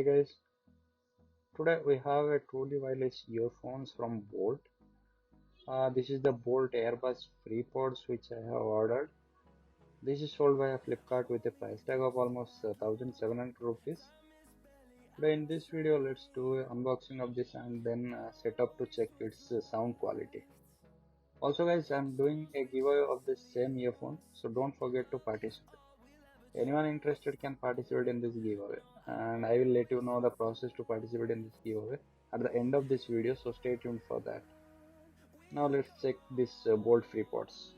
Hey guys, today we have a truly wireless earphones from Bolt. This is the Bolt Airbus FreePods which I have ordered. This is sold via Flipkart with a price tag of almost 1700 rupees. Today in this video let's do an unboxing of this and then set up to check its sound quality. Also guys, I'm doing a giveaway of this same earphone, so don't forget to participate. Anyone interested can participate in this giveaway, and I will let you know the process to participate in this giveaway at the end of this video, so stay tuned for that. Now let's check this Bolt FreePods.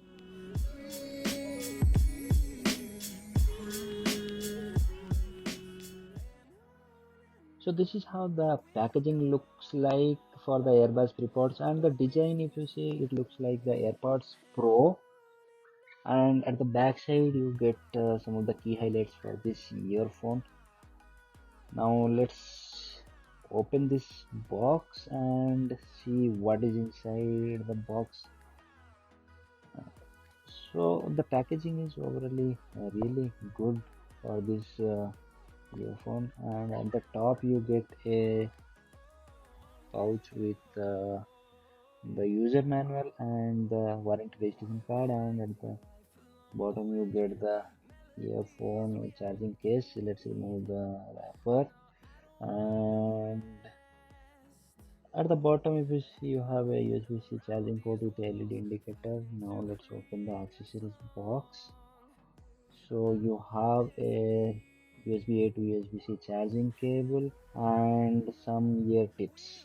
So this is how the packaging looks like for the Airbus FreePods, and the design, if you see, it looks like the AirPods Pro, and at the back side you get some of the key highlights for this earphone. Now let's open this box and see what is inside the box. So the packaging is overall really good for this earphone, and at the top you get a pouch with the user manual and the warranty registration card, and at the bottom you get the earphone charging case. Let's remove the wrapper, and at the bottom, if you see, you have a USB-C charging port with a LED indicator. Now let's open the accessories box. So you have a USB-A to USB-C charging cable and some ear tips.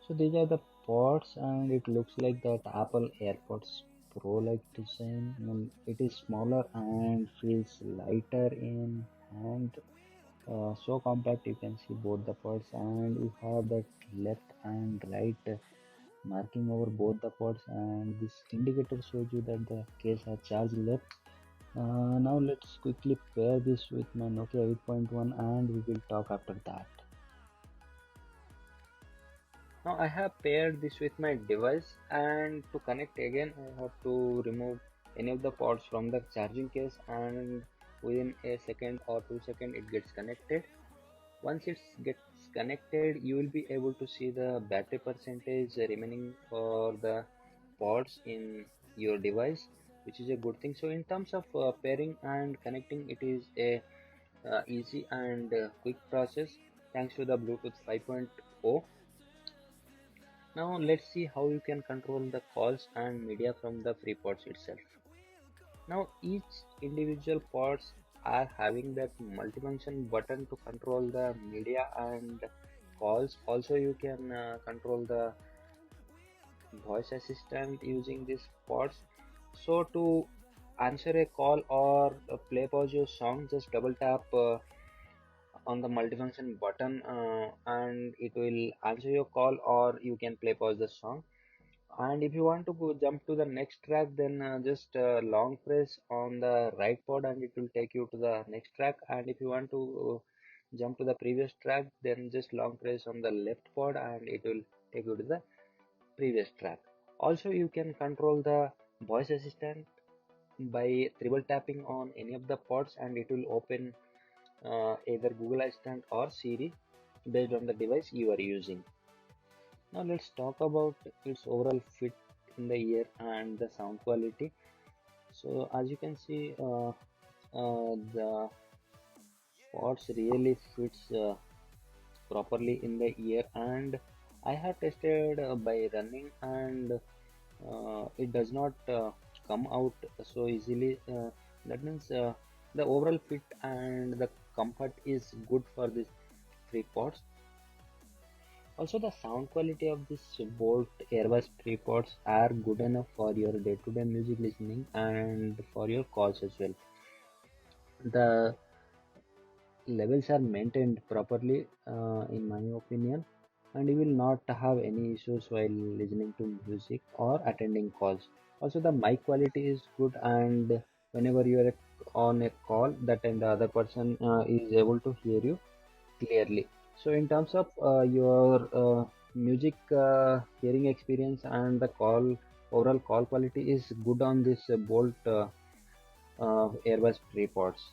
So these are the pods, and it looks like that Apple AirPods Pro like design. It is smaller and feels lighter in hand. So compact, you can see both the pods, and you have that left and right marking over both the pods, and this indicator shows you that the case has charged left. Now let's quickly pair this with my Nokia 8.1, and we will talk after that. Now I have paired this with my device, and to connect again I have to remove any of the ports from the charging case, and within a second or 2 seconds it gets connected. Once it gets connected, you will be able to see the battery percentage remaining for the pods in your device, which is a good thing. So in terms of pairing and connecting, it is a easy and quick process thanks to the Bluetooth 5.0. Now let's see how you can control the calls and media from the FreePods itself. Now each individual pods are having that multifunction button to control the media and calls. Also you can control the voice assistant using these pods. So to answer a call or play pause your song, just double tap on the multifunction button, and it will answer your call, or you can play pause the song. And if you want to go jump to the next track, then just long press on the right pod and it will take you to the next track. And if you want to jump to the previous track, then just long press on the left pod and it will take you to the previous track. Also you can control the voice assistant by triple tapping on any of the pods, and it will open either Google Assistant or Siri based on the device you are using. Now let's talk about its overall fit in the ear and the sound quality. So as you can see, the pods really fits properly in the ear, and I have tested by running, and it does not come out so easily. That means the overall fit and the comfort is good for this free pods. Also, the sound quality of this Bolt Airbus tripods are good enough for your day-to-day music listening and for your calls as well. The levels are maintained properly, in my opinion, and you will not have any issues while listening to music or attending calls. Also, the mic quality is good, and whenever you are on a call, that time the other person is able to hear you clearly. So in terms of your music hearing experience and the call overall call quality is good on this Bolt Airbus tripods.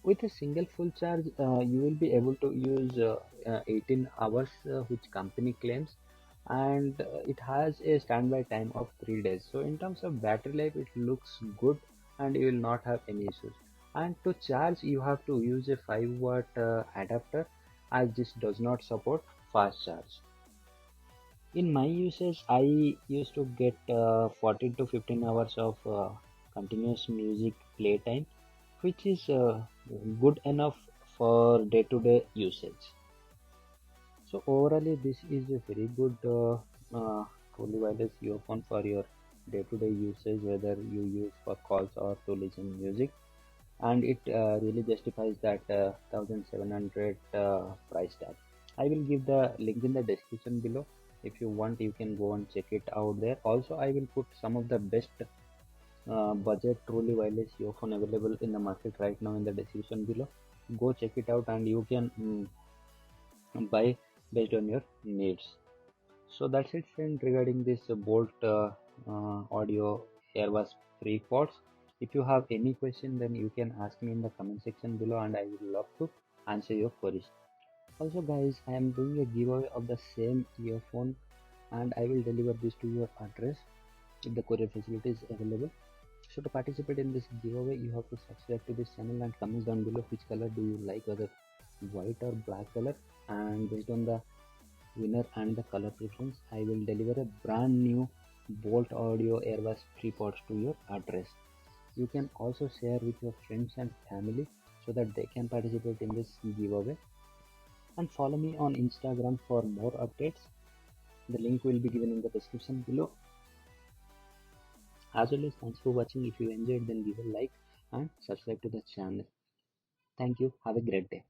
With a single full charge, you will be able to use 18 hours, which company claims, and it has a standby time of 3 days. So in terms of battery life, it looks good, and you will not have any issues. And to charge, you have to use a 5 watt adapter, as this does not support fast charge. In my usage, I used to get 14 to 15 hours of continuous music playtime, which is good enough for day-to-day usage. So overall, this is a very good truly wireless earphone for your day-to-day usage, whether you use for calls or to listen music, and it really justifies that 1700 price tag. I will give the link in the description below. If you want, you can go and check it out there. Also, I will put some of the best budget truly wireless earphone available in the market right now in the description below. Go check it out, and you can buy based on your needs. So that's it, friend, regarding this Bolt Audio Airwas free pods. If you have any question, then you can ask me in the comment section below, and I would love to answer your queries. Also, guys, I am doing a giveaway of the same earphone, and I will deliver this to your address if the courier facility is available. So to participate in this giveaway, you have to subscribe to this channel and comment down below which color do you like, whether white or black color, and based on the winner and the color preference, I will deliver a brand new Bolt Audio Airways free pods to your address. You can also share with your friends and family so that they can participate in this giveaway, and follow me on Instagram for more updates. The link will be given in the description below. As always, thanks for watching. If you enjoyed, then give a like and subscribe to the channel. Thank you. Have a great day.